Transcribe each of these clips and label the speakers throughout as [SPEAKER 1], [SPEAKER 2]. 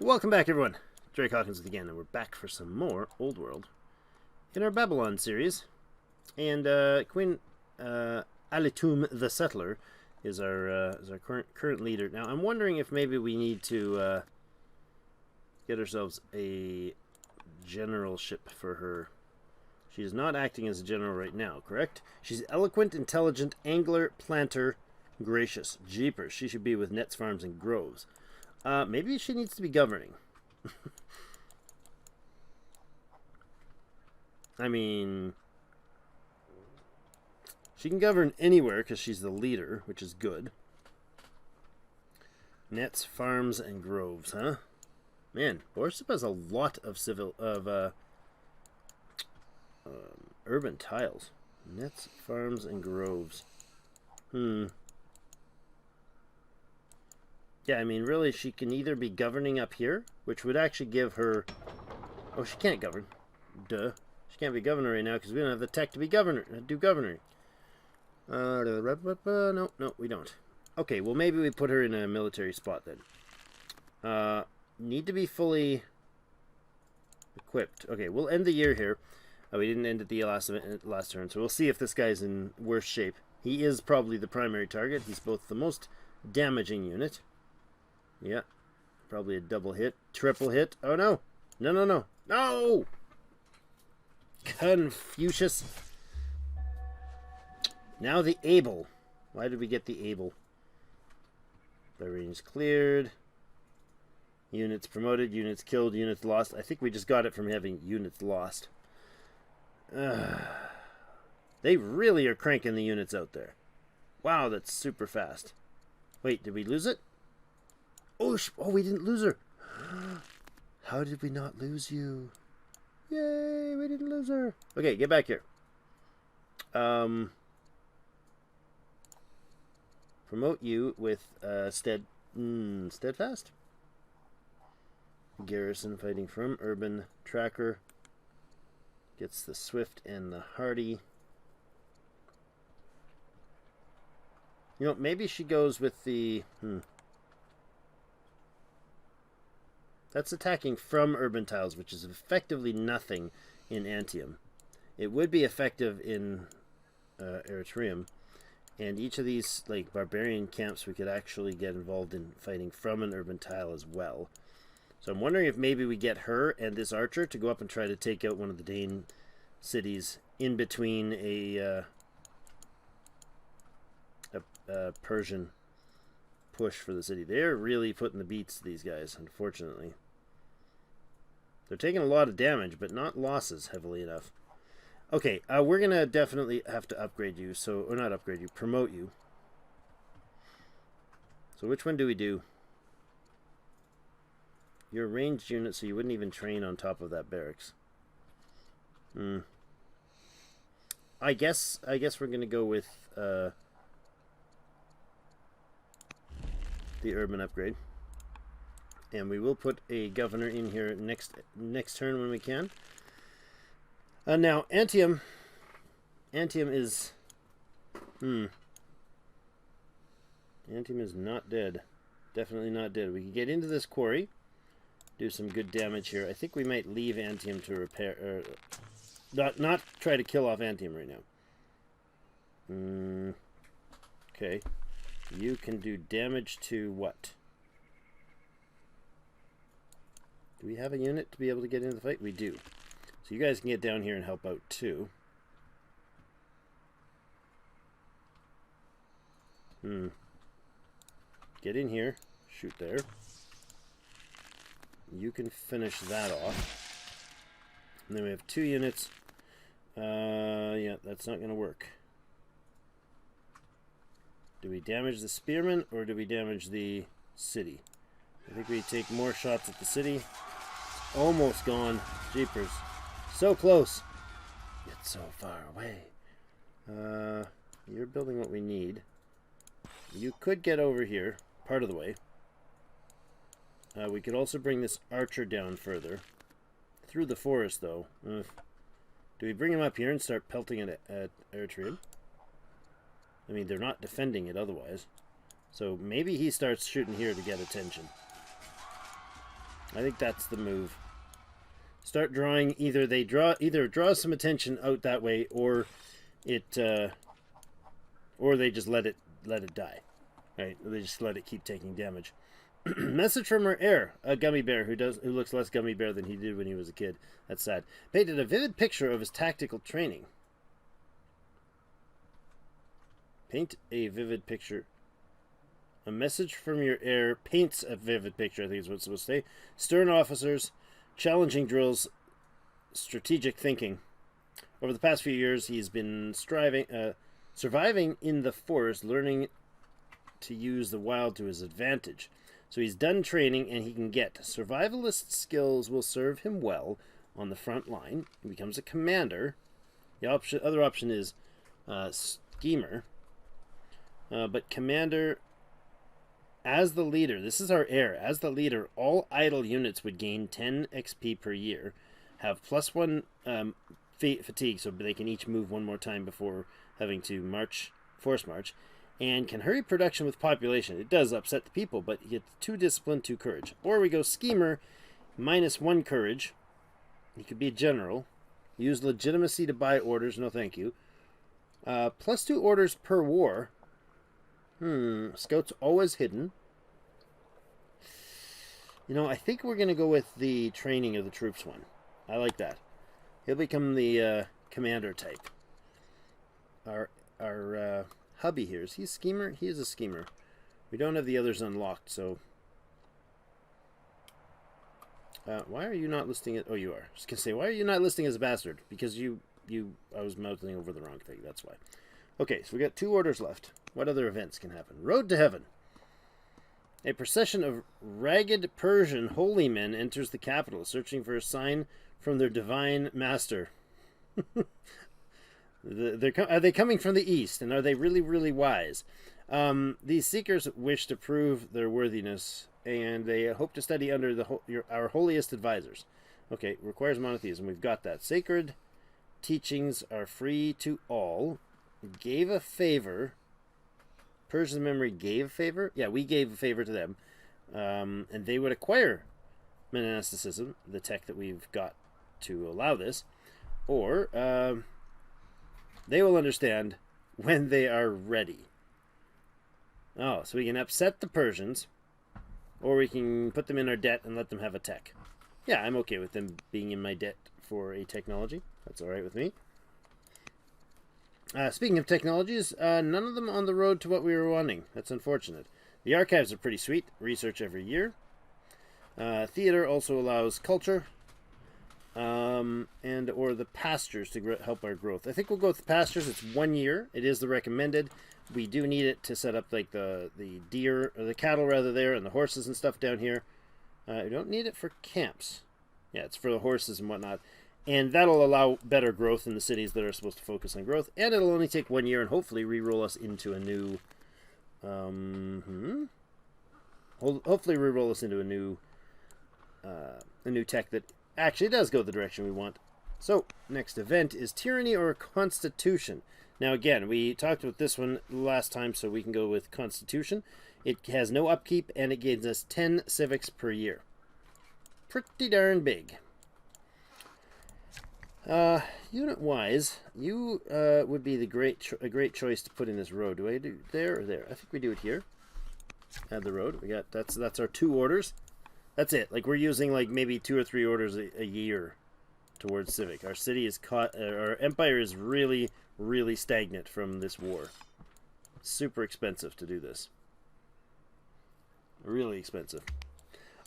[SPEAKER 1] Welcome back, everyone. Drake Hawkins again, and we're back for some more Old World in our Babylon series. And Queen Alitum the Settler is our current leader. Now, I'm wondering if maybe we need to get ourselves a generalship for her. She is not acting as a general right now, correct? She's eloquent, intelligent, angler, planter, gracious. Jeepers, she should be with nets, farms, and groves. Maybe she needs to be governing. I mean, she can govern anywhere because she's the leader, which is good. Nets, farms, and groves, huh? Man, Borsip has a lot of urban tiles. Nets, farms, and groves. Yeah, I mean, really, she can either be governing up here, which would actually give her... Oh, she can't govern. Duh. She can't be governor right now because we don't have the tech to be do governing. No, we don't. Okay, well, maybe we put her in a military spot then. Need to be fully equipped. Okay, we'll end the year here. We didn't end at the last turn, so we'll see if this guy's in worse shape. He is probably the primary target. He's both the most damaging unit. Yeah, probably a double hit, triple hit. Oh no, no! Confucius. Now the able. Why did we get the able? The range cleared. Units promoted, units killed, units lost. I think we just got it from having units lost. They really are cranking the units out there. Wow, that's super fast. Wait, did we lose it? Oh, we didn't lose her. How did we not lose you? Yay, we didn't lose her. Okay, get back here. Promote you with steadfast. Garrison fighting from urban tracker. Gets the swift and the hardy. You know, maybe she goes with the... That's attacking from urban tiles, which is effectively nothing in Antium. It would be effective in Eritreum. And each of these like barbarian camps we could actually get involved in fighting from an urban tile as well. So I'm wondering if maybe we get her and this archer to go up and try to take out one of the Dane cities in between a Persian push for the city. They're really putting the beats to these guys, unfortunately. They're taking a lot of damage, but not losses heavily enough. Okay, we're going to definitely have to upgrade you. Or not upgrade you, promote you. So which one do we do? You're a ranged unit, so you wouldn't even train on top of that barracks. I guess we're going to go with the urban upgrade. And we will put a governor in here next turn when we can. Now, Antium is... Antium is not dead. Definitely not dead. We can get into this quarry, do some good damage here. I think we might leave Antium to repair... not try to kill off Antium right now. Okay. You can do damage to what? Do we have a unit to be able to get into the fight? We do. So you guys can get down here and help out too. Get in here. Shoot there. You can finish that off. And then we have 2 units. Yeah, that's not going to work. Do we damage the spearmen or do we damage the city? I think we take more shots at the city. Almost gone. Jeepers. So close. Yet so far away. You're building what we need. You could get over here, part of the way. We could also bring this archer down further. Through the forest, though. Do we bring him up here and start pelting it at Eritreum? I mean, they're not defending it otherwise. So maybe he starts shooting here to get attention. I think that's the move. Start drawing. Either draw some attention out that way, or or they just let it die. Right? They just let it keep taking damage. Message from her heir, a gummy bear who looks less gummy bear than he did when he was a kid. That's sad. Painted a vivid picture of his tactical training. Paint a vivid picture. A message from your heir paints a vivid picture, I think is what it's supposed to say. Stern officers, challenging drills, strategic thinking. Over the past few years, he's been surviving in the forest, learning to use the wild to his advantage. So he's done training, and he can get survivalist skills will serve him well on the front line. He becomes a commander. The other option is schemer. But commander, as the leader, this is our heir. As the leader, all idle units would gain 10 XP per year, have +1 fatigue, so they can each move one more time before having to force march, and can hurry production with population. It does upset the people, but he gets 2 discipline, 2 courage. Or we go schemer, -1 courage. He could be a general. Use legitimacy to buy orders. No, thank you. +2 orders per war. Scouts always hidden. You know, I think we're going to go with the training of the troops one. I like that. He'll become the commander type. Our hubby here, is he a schemer? He is a schemer. We don't have the others unlocked, so... why are you not listing it? Oh, you are. I was going to say, why are you not listing as a bastard? Because I was mouthing over the wrong thing, that's why. Okay, so we got 2 orders left. What other events can happen? Road to Heaven. A procession of ragged Persian holy men enters the capital, searching for a sign from their divine master. Are they coming from the east, and are they really, really wise? These seekers wish to prove their worthiness, and they hope to study under our holiest advisors. Okay, requires monotheism. We've got that. Sacred teachings are free to all. Gave a favor. Persian memory gave a favor? Yeah, we gave a favor to them. And they would acquire monasticism, the tech that we've got to allow this. Or they will understand when they are ready. Oh, so we can upset the Persians, or we can put them in our debt and let them have a tech. Yeah, I'm okay with them being in my debt for a technology. That's alright with me. Speaking of technologies, none of them on the road to what we were wanting. That's unfortunate. The archives are pretty sweet. Research every year. Theater also allows culture. And or the pastures to help our growth. I think we'll go with the pastures. It's 1 year. It is the recommended. We do need it to set up like the deer, or the cattle rather there, and the horses and stuff down here. We don't need it for camps. Yeah, it's for the horses and whatnot. And that'll allow better growth in the cities that are supposed to focus on growth. And it'll only take 1 year and hopefully re-roll us into a new... hopefully re-roll us into a new tech that actually does go the direction we want. So, next event is Tyranny or Constitution. Now again, we talked about this one last time, so we can go with Constitution. It has no upkeep, and it gives us 10 civics per year. Pretty darn big. Unit-wise, you would be a great choice to put in this road. Do I do there or there? I think we do it here. Add the road. We got that's our 2 orders. That's it. Like, we're using like maybe 2 or 3 orders a year towards civic. Our city is our empire is really, really stagnant from this war. Super expensive to do this. Really expensive.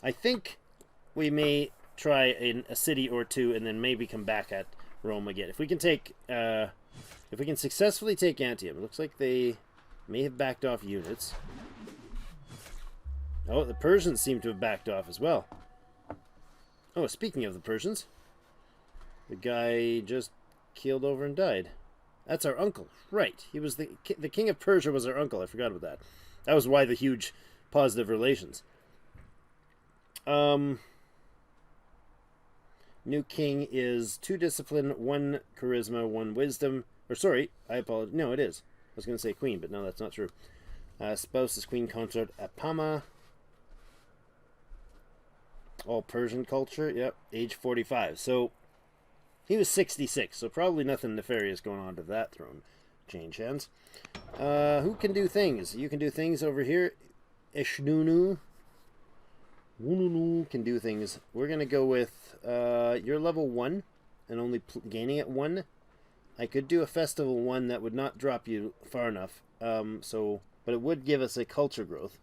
[SPEAKER 1] I think we may try a city or 2 and then maybe come back at Rome again. If we can successfully take Antium. It looks like they may have backed off units. Oh, the Persians seem to have backed off as well. Oh, speaking of the Persians, the guy just keeled over and died. That's our uncle. Right. He was the king of Persia was our uncle. I forgot about that. That was why the huge positive relations. New king is 2 discipline, 1 charisma, 1 wisdom. Or sorry, I apologize. No, it is. I was going to say queen, but no, that's not true. Spouse is queen consort Apama. All Persian culture. Yep, age 45. So he was 66, so probably nothing nefarious going on to that throne. Change hands. Who can do things? You can do things over here. Ishnunu. Wununu can do things. We're going to go with you're level 1 and only gaining at 1. I could do a festival 1 that would not drop you far enough. But it would give us a culture growth.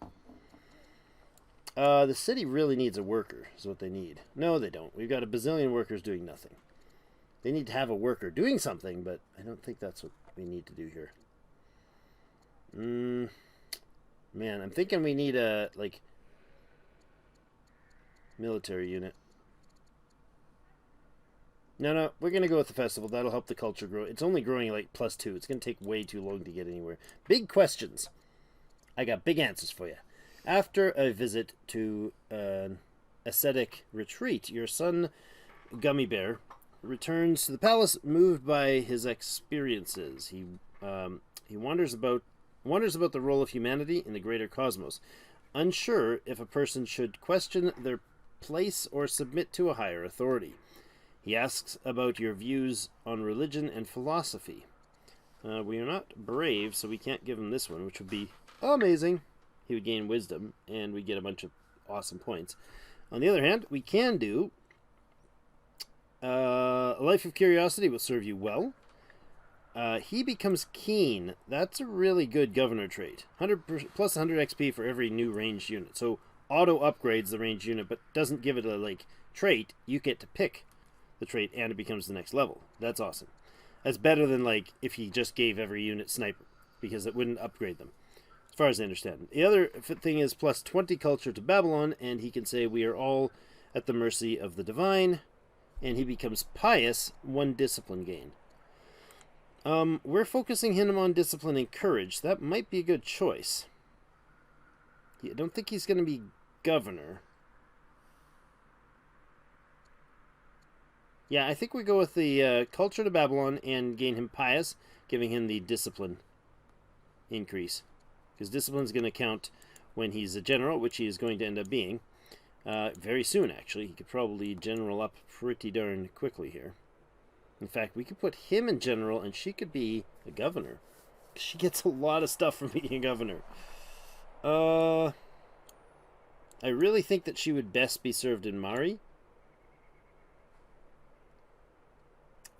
[SPEAKER 1] The city really needs a worker, is what they need. No, they don't. We've got a bazillion workers doing nothing. They need to have a worker doing something, but I don't think that's what we need to do here. Man, I'm thinking we need a, like, military unit. No, we're going to go with the festival. That'll help the culture grow. It's only growing like +2. It's going to take way too long to get anywhere. Big questions. I got big answers for you. After a visit to an ascetic retreat, your son, Gummy Bear, returns to the palace, moved by his experiences. He wonders about the role of humanity in the greater cosmos, unsure if a person should question their place or submit to a higher authority. He asks about your views on religion and philosophy. We are not brave, so we can't give him this one, which would be amazing. He would gain wisdom, and we get a bunch of awesome points. On the other hand, we can do a life of curiosity will serve you well. He becomes keen. That's a really good governor trait. 100 plus 100 XP for every new ranged unit. So auto upgrades the ranged unit, but doesn't give it a trait. You get to pick the trait, and it becomes the next level. That's awesome. That's better than if he just gave every unit sniper, because it wouldn't upgrade them, as far as I understand. The other thing is plus 20 culture to Babylon, and he can say we are all at the mercy of the divine, and he becomes pious, 1 discipline gain. We're focusing him on discipline and courage. That might be a good choice. I don't think he's going to be governor. Yeah, I think we go with the culture to Babylon and gain him pious, giving him the discipline increase. Because discipline's going to count when he's a general, which he is going to end up being. Very soon, actually. He could probably general up pretty darn quickly here. In fact, we could put him in general, and she could be a governor. She gets a lot of stuff from being a governor. I really think that she would best be served in Mari.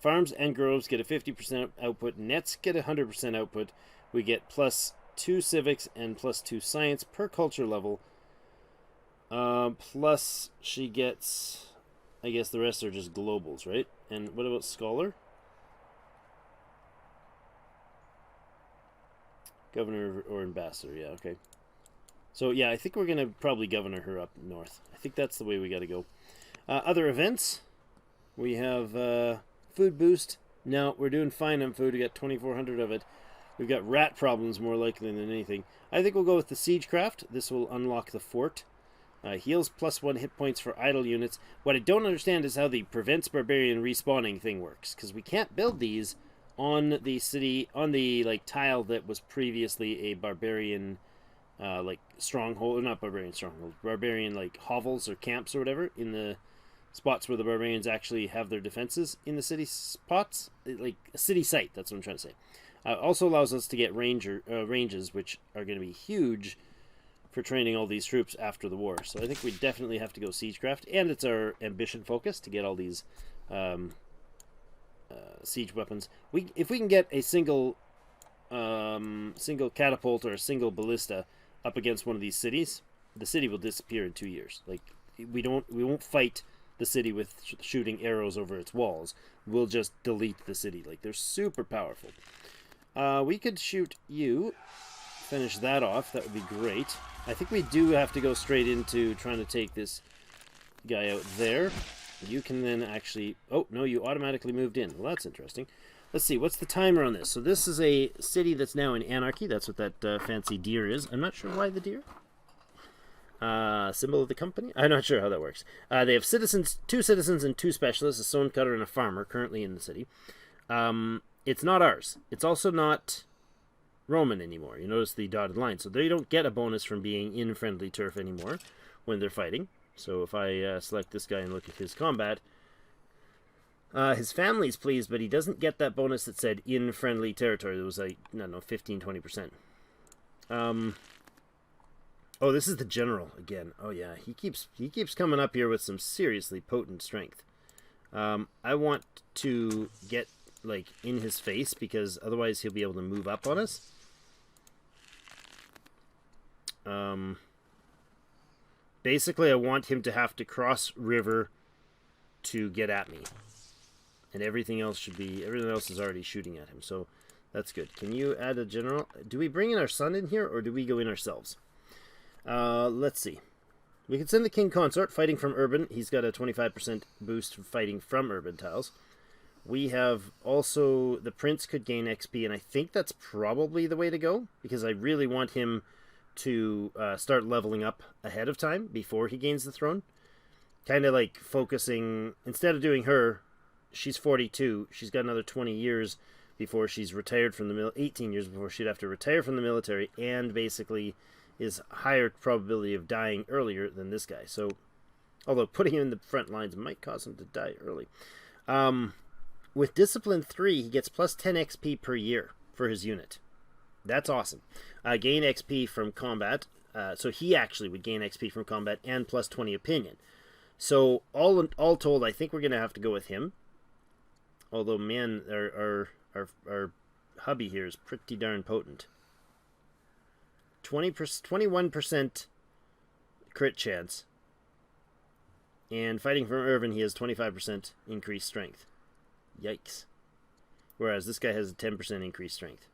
[SPEAKER 1] Farms and groves get a 50% output. Nets get a 100% output. We get +2 civics and +2 science per culture level. Plus she gets, I guess the rest are just globals, right? And what about scholar? Governor or ambassador, yeah, okay. So yeah, I think we're going to probably governor her up north. I think that's the way we got to go. Other events. We have food boost. No, we're doing fine on food. We got 2,400 of it. We've got rat problems more likely than anything. I think we'll go with the Siegecraft. This will unlock the fort. Heals +1 hit points for idle units. What I don't understand is how the prevents barbarian respawning thing works, because we can't build these on the city, on the tile that was previously a barbarian stronghold, or not barbarian stronghold, barbarian hovels or camps or whatever, in the spots where the barbarians actually have their defenses in the city spots, like a city site. That's what I'm trying to say. Also allows us to get ranges, which are going to be huge for training all these troops after the war. So I think we definitely have to go Siegecraft, and it's our ambition focus to get all these siege weapons. If we can get a single catapult or a single ballista up against one of these cities, the city will disappear in 2 years. We won't fight the city with shooting arrows over its walls. We'll just delete the city. They're super powerful. We could shoot you, finish that off. That would be great. I think we do have to go straight into trying to take this guy out there. You can then actually... Oh, no, you automatically moved in. Well, that's interesting. Let's see, what's the timer on this? So this is a city that's now in anarchy. That's what that fancy deer is. I'm not sure why the deer. Symbol of the company? I'm not sure how that works. They have 2 citizens and 2 specialists, a stone cutter and a farmer, currently in the city. It's not ours. It's also not Roman anymore. You notice the dotted line. So they don't get a bonus from being in friendly turf anymore when they're fighting. So if I select this guy and look at his combat, his family's pleased, but he doesn't get that bonus that said in friendly territory. There was like, I don't know, 15-20%. Oh, this is the general again. Oh yeah, he keeps coming up here with some seriously potent strength. I want to get like in his face because otherwise he'll be able to move up on us. Basically, I want him to have to cross river to get at me, and everything else is already shooting at him. So that's good. Can you add a general? Do we bring in our son in here, or do we go in ourselves? Let's see. We can send the king consort fighting from urban. He's got a 25% boost for fighting from urban tiles. We have also the prince could gain XP, and I think that's probably the way to go because I really want him to start leveling up ahead of time before he gains the throne. Kind of like focusing, instead of doing her, she's 42, she's got another 20 years before she's retired from the 18 years before she'd have to retire from the military, and basically is higher probability of dying earlier than this guy. So, although putting him in the front lines might cause him to die early. With Discipline 3, he gets plus 10 XP per year for his unit. That's awesome. Gain XP from combat. So he actually would gain XP from combat and plus 20 opinion. So all told, I think we're going to have to go with him. Although, man, our hubby here is pretty darn potent. 21% crit chance. And fighting from Irvin, he has 25% increased strength. Yikes. Whereas this guy has a 10% increased strength.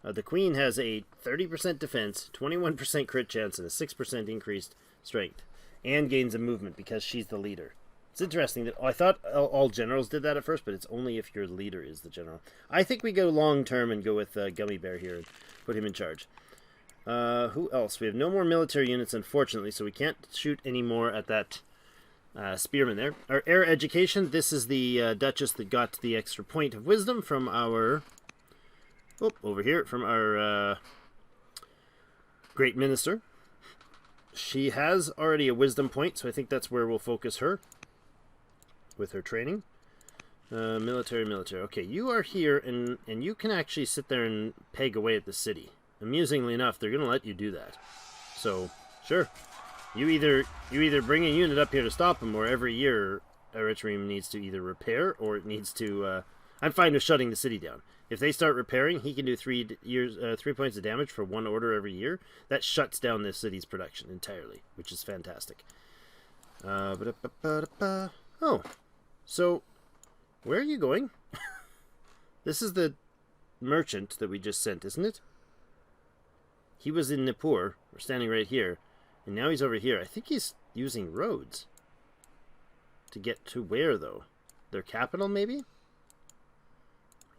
[SPEAKER 1] The queen has a 30% defense, 21% crit chance, and a 6% increased strength. And gains a movement because she's the leader. It's interesting that I thought all generals did that at first, but it's only if your leader is the general. I think we go long term and go with Gummy Bear here and put him in charge. Who else? We have no more military units, unfortunately, so we can't shoot any more at that spearman there. Our heir education, this is the Duchess that got the extra point of wisdom from our... Oh, over here, from our Great Minister. She has already a wisdom point, so I think that's where we'll focus her with her training. Military. Okay, you are here, and you can actually sit there and peg away at the city. Amusingly enough, they're going to let you do that. So, sure. You either bring a unit up here to stop them, or every year Eritreum needs to either repair, or it needs to... I'm fine with shutting the city down. If they start repairing, he can do 3 points of damage for 1 order every year. That shuts down this city's production entirely, which is fantastic. Oh, so where are you going? This is the merchant that we just sent, isn't it? He was in Nippur. We're standing right here, and now he's over here. I think he's using roads to get to where, though? Their capital, maybe?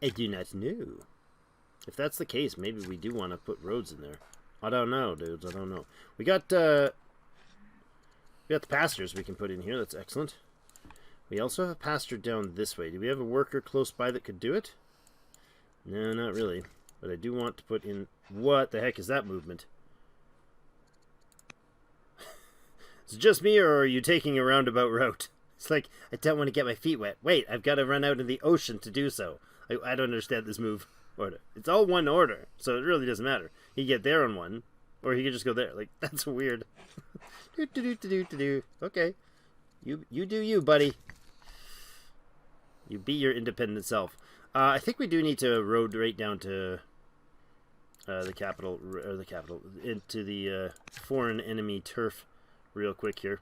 [SPEAKER 1] I do not know. If that's the case, maybe we do want to put roads in there. I don't know, dudes. I don't know. We got the pastures we can put in here. That's excellent. We also have a pasture down this way. Do we have a worker close by that could do it? No, not really. But I do want to put in... What the heck is that movement? Is it just me, or are you taking a roundabout route? It's like, I don't want to get my feet wet. Wait, I've got to run out in the ocean to do so. I don't understand this move order. It's all one order, so it really doesn't matter. He can get there on one, or he can just go there. Like, that's weird. Okay. You do you, buddy. You be your independent self. I think we do need to road right down to the capital, into the foreign enemy turf real quick here.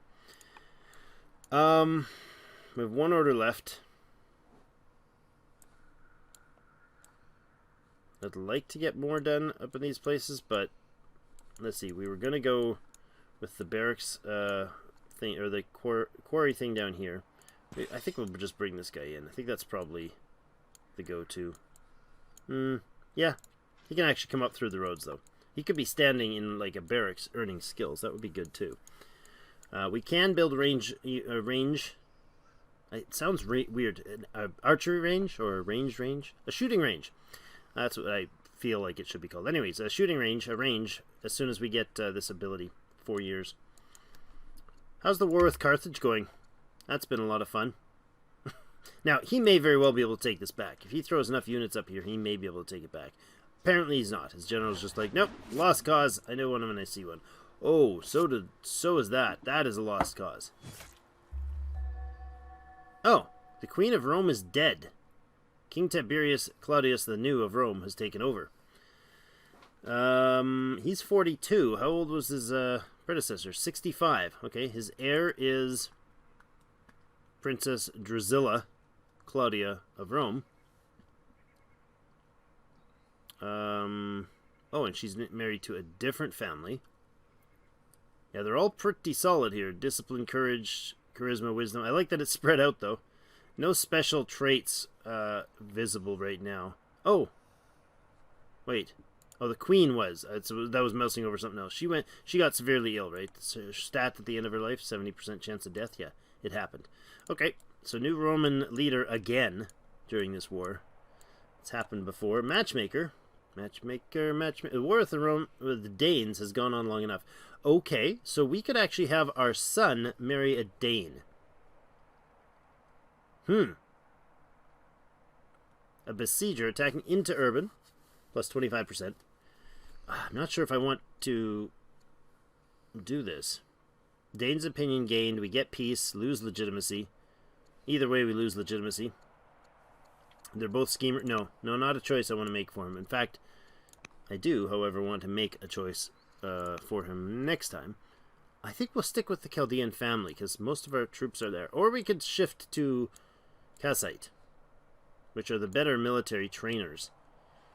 [SPEAKER 1] We have 1 order left. I'd like to get more done up in these places, but let's see. We were going to go with the barracks thing, or the quarry thing down here. I think we'll just bring this guy in. I think that's probably the go-to. Yeah. He can actually come up through the roads, though. He could be standing in, like, a barracks earning skills. That would be good, too. We can build range. It sounds weird. Archery range, or range? A shooting range. That's what I feel like it should be called. Anyways, a shooting range, as soon as we get this ability. 4 years. How's the war with Carthage going? That's been a lot of fun. Now, he may very well be able to take this back. If he throws enough units up here, he may be able to take it back. Apparently he's not. His general's just like, nope, lost cause. I know one when I see one. Oh, so is that. That is a lost cause. Oh, the Queen of Rome is dead. King Tiberius Claudius the New of Rome has taken over. He's 42. How old was his predecessor? 65. Okay, his heir is Princess Drusilla Claudia of Rome. Oh, and she's married to a different family. Yeah, they're all pretty solid here. Discipline, courage, charisma, wisdom. I like that it's spread out, though. No special traits visible right now. Oh. Wait. Oh, the queen was. That was mousing over something else. She got severely ill, right? So stat at the end of her life, 70% chance of death. Yeah, it happened. Okay, so new Roman leader again during this war. It's happened before. Matchmaker. The war with the Danes has gone on long enough. Okay, so we could actually have our son marry a Dane. A besieger attacking into urban, plus 25%. I'm not sure if I want to do this. Dane's opinion gained. We get peace, lose legitimacy. Either way, we lose legitimacy. They're both schemer. No, not a choice I want to make for him. In fact, I do, however, want to make a choice for him next time. I think we'll stick with the Chaldean family because most of our troops are there. Or we could shift to Kassite, which are the better military trainers.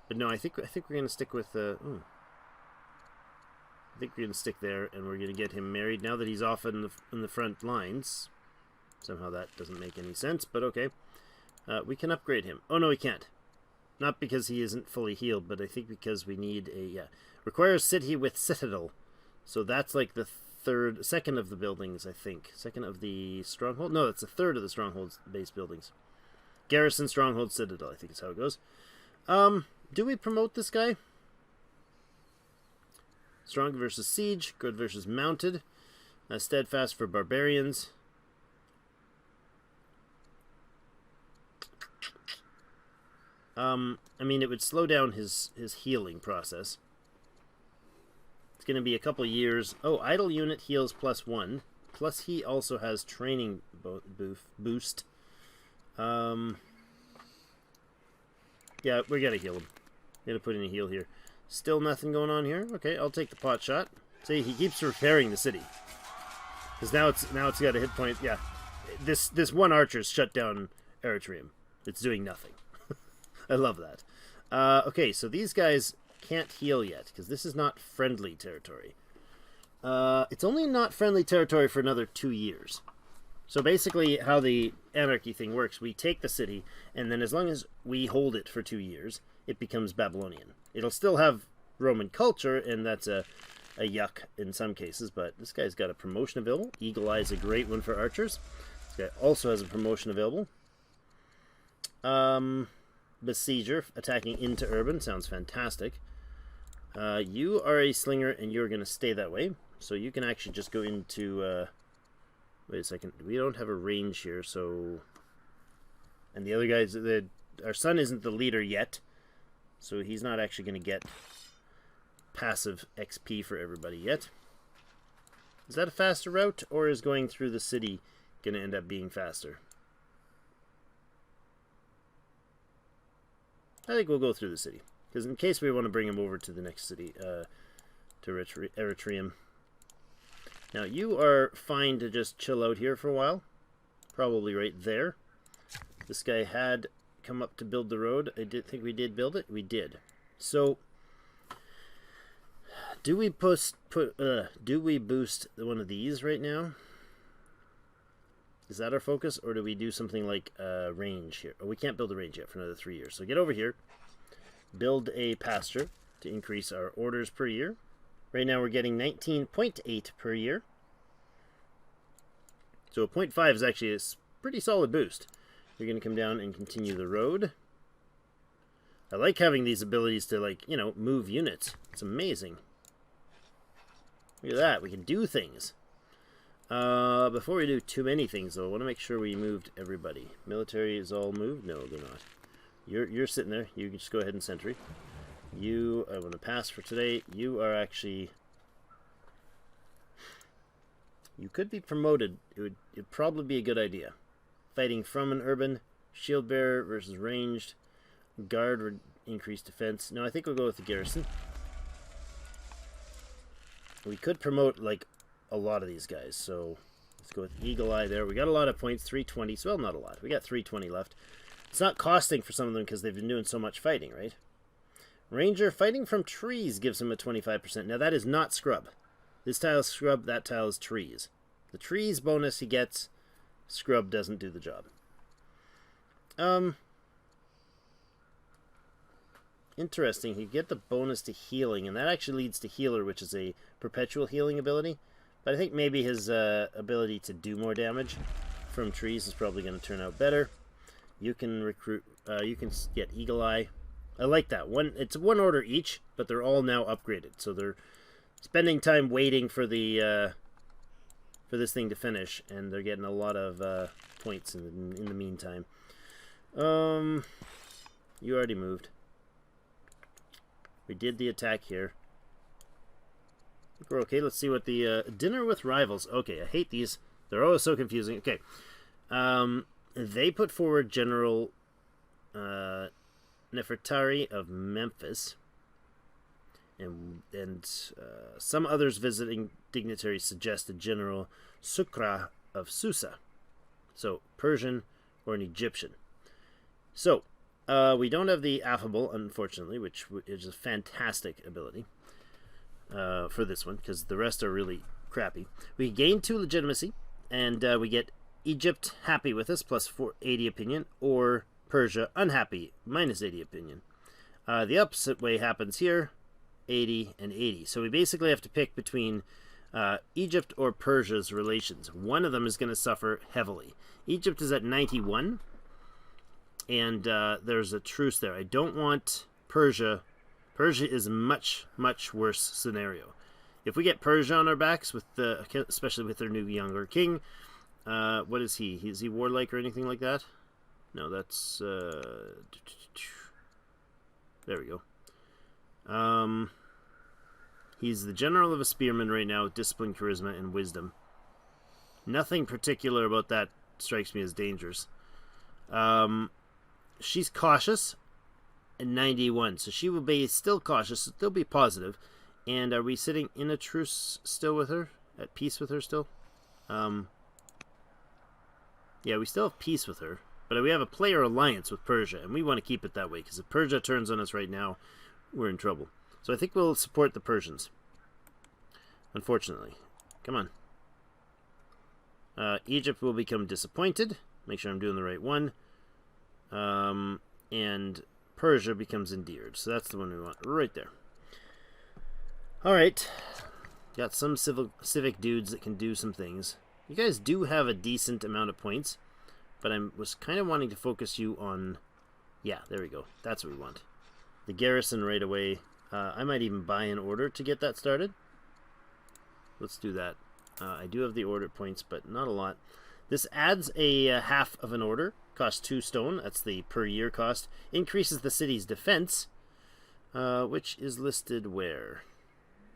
[SPEAKER 1] But no, I think we're going to stick with... I think we're going to stick there, and we're going to get him married now that he's off in the front lines. Somehow that doesn't make any sense, but okay. We can upgrade him. Oh, no, we can't. Not because he isn't fully healed, but I think because we need a... requires city with citadel. So that's like the second of the buildings, I think. Second of the stronghold? No, it's the third of the stronghold's base buildings. Garrison, stronghold, citadel, I think is how it goes. Do we promote this guy? Strong versus siege, good versus mounted. Steadfast for barbarians. I mean, it would slow down his healing process. It's going to be a couple years. Oh, idle unit heals +1. Plus he also has training boost. Yeah, we got to heal him. Got to put in a heal here. Still nothing going on here. Okay, I'll take the pot shot. See, he keeps repairing the city. Because now it's got a hit point. Yeah, this one archer's shut down Eritreum. It's doing nothing. I love that. Okay, so these guys can't heal yet because this is not friendly territory. It's only not friendly territory for another 2 years. So basically how the anarchy thing works, we take the city, and then as long as we hold it for 2 years, it becomes Babylonian. It'll still have Roman culture, and that's a yuck in some cases, but this guy's got a promotion available. Eagle Eye is a great one for archers. This guy also has a promotion available. Besieger, attacking into urban, sounds fantastic. You are a slinger, and you're going to stay that way. So you can actually just go into... wait a second. We don't have a range here, so... And the other guys... Our son isn't the leader yet, so he's not actually going to get passive XP for everybody yet. Is that a faster route, or is going through the city going to end up being faster? I think we'll go through the city, because in case we want to bring him over to the next city, to Eritreum. Now, you are fine to just chill out here for a while. Probably right there. This guy had come up to build the road. I did think we did build it. We did. So, do we boost one of these right now? Is that our focus, or do we do something like range here? Oh, we can't build a range yet for another 3 years. So get over here, build a pasture to increase our orders per year. Right now we're getting 19.8 per year. So a 0.5 is actually a pretty solid boost. You're going to come down and continue the road. I like having these abilities to, like, you know, move units. It's amazing. Look at that. We can do things. Before we do too many things, though, I want to make sure we moved everybody. Military is all moved? No, they're not. You're sitting there. You can just go ahead and sentry. You, I want to pass for today. You are actually... You could be promoted. It'd probably be a good idea. Fighting from an urban. Shield bearer versus ranged. Guard would increase defense. No, I think we'll go with the garrison. We could promote, like, a lot of these guys. So, let's go with Eagle Eye there. We got a lot of points. 320. So, well, not a lot. We got 320 left. It's not costing for some of them because they've been doing so much fighting, right? Ranger, fighting from trees gives him a 25%. Now, that is not scrub. This tile is scrub, that tile is trees. The trees bonus he gets, scrub doesn't do the job. Interesting. You get the bonus to healing, and that actually leads to healer, which is a perpetual healing ability. But I think maybe his ability to do more damage from trees is probably going to turn out better. You can recruit, you can get Eagle Eye. I like that. It's one order each, but they're all now upgraded. So they're spending time waiting for the for this thing to finish, and they're getting a lot of points in the meantime. You already moved. We did the attack here. I think we're okay. Let's see what the dinner with rivals. Okay, I hate these. They're always so confusing. Okay, they put forward General Nefertari of Memphis, and some others visiting dignitaries suggested General Sukra of Susa, so Persian or an Egyptian. So we don't have the affable, unfortunately, which is a fantastic ability for this one because the rest are really crappy. We gain 2 legitimacy, and we get Egypt happy with us plus 480 opinion, or Persia unhappy minus 80 opinion. The opposite way happens here, 80 and 80. So we basically have to pick between Egypt or Persia's relations. One of them is going to suffer heavily. Egypt is at 91, and there's a truce there. I don't want Persia. Persia is a much, much worse scenario. If we get Persia on our backs, with especially with their new younger king, what is he? Is he warlike or anything like that? No, that's... there we go. He's the general of a spearman right now with discipline, charisma, and wisdom. Nothing particular about that strikes me as dangerous. She's cautious at 91, so she will be still cautious, still be positive. And are we sitting in a truce still with her? At peace with her still? Yeah, we still have peace with her. But we have a player alliance with Persia, and we want to keep it that way, because if Persia turns on us right now, we're in trouble. So I think we'll support the Persians. Unfortunately. Come on. Egypt will become disappointed. Make sure I'm doing the right one. And Persia becomes endeared. So that's the one we want right there. Alright. Got some civic dudes that can do some things. You guys do have a decent amount of points. But I was kind of wanting to focus you on... Yeah, there we go. That's what we want. The garrison right away. I might even buy an order to get that started. Let's do that. I do have the order points, but not a lot. This adds a half of an order. Costs 2 stone. That's the per year cost. Increases the city's defense. Which is listed where?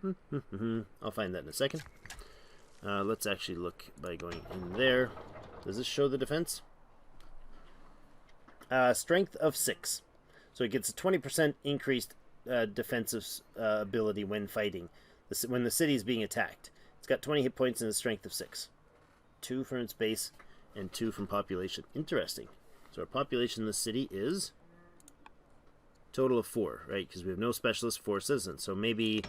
[SPEAKER 1] I'll find that in a second. Let's actually look by going in there. Does this show the defense? Strength of 6. So it gets a 20% increased defensive ability when fighting. When the city is being attacked. It's got 20 hit points and a strength of 6. 2 from its base and 2 from population. Interesting. So our population in the city is total of 4, right? Because we have no specialists, 4 citizens. So maybe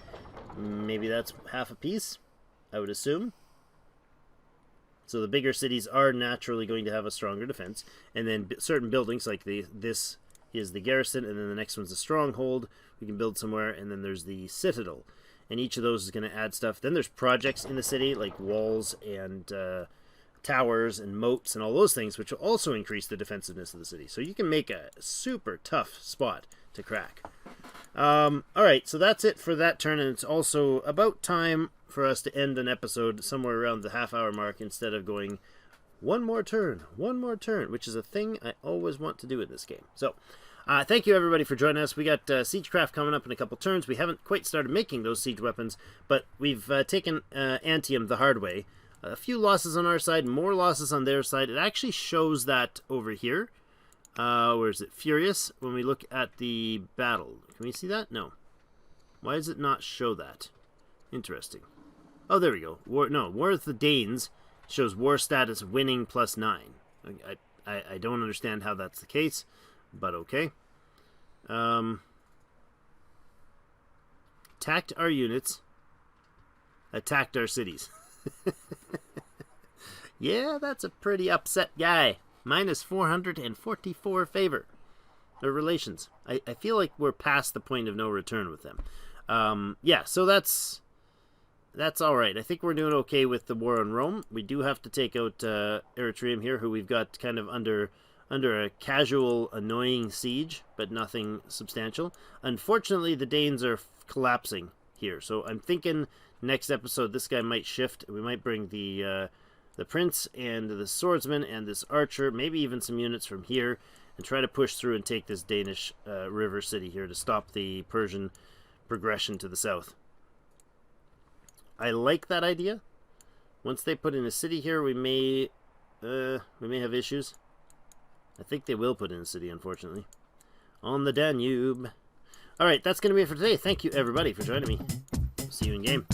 [SPEAKER 1] that's half a piece, I would assume. So the bigger cities are naturally going to have a stronger defense. And then certain buildings, like this is the garrison, and then the next one's the stronghold. We can build somewhere, and then there's the citadel. And each of those is going to add stuff. Then there's projects in the city, like walls and towers and moats and all those things, which will also increase the defensiveness of the city. So you can make a super tough spot to crack. Alright, so that's it for that turn, and it's also about time for us to end an episode somewhere around the half-hour mark instead of going one more turn, which is a thing I always want to do in this game. So, thank you everybody for joining us. We got Siegecraft coming up in a couple turns. We haven't quite started making those siege weapons, but we've taken Antium the hard way. A few losses on our side, more losses on their side. It actually shows that over here. Where is it? Furious. When we look at the battle. Can we see that? No. Why does it not show that? Interesting. Oh, there we go. War with the Danes shows war status winning +9. I don't understand how that's the case, but okay. Attacked our units. Attacked our cities. Yeah, that's a pretty upset guy. Minus 444 favor. Or relations. I feel like we're past the point of no return with them. Yeah, so that's alright. I think we're doing okay with the war on Rome. We do have to take out Eritreum here, who we've got kind of under a casual, annoying siege, but nothing substantial. Unfortunately, the Danes are collapsing here. So I'm thinking next episode this guy might shift. We might bring the prince and the swordsman and this archer, maybe even some units from here, and try to push through and take this Danish river city here to stop the Persian progression to the south. I like that idea. Once they put in a city here, we may have issues. I think they will put in a city, unfortunately. On the Danube. Alright, that's going to be it for today. Thank you, everybody, for joining me. See you in game.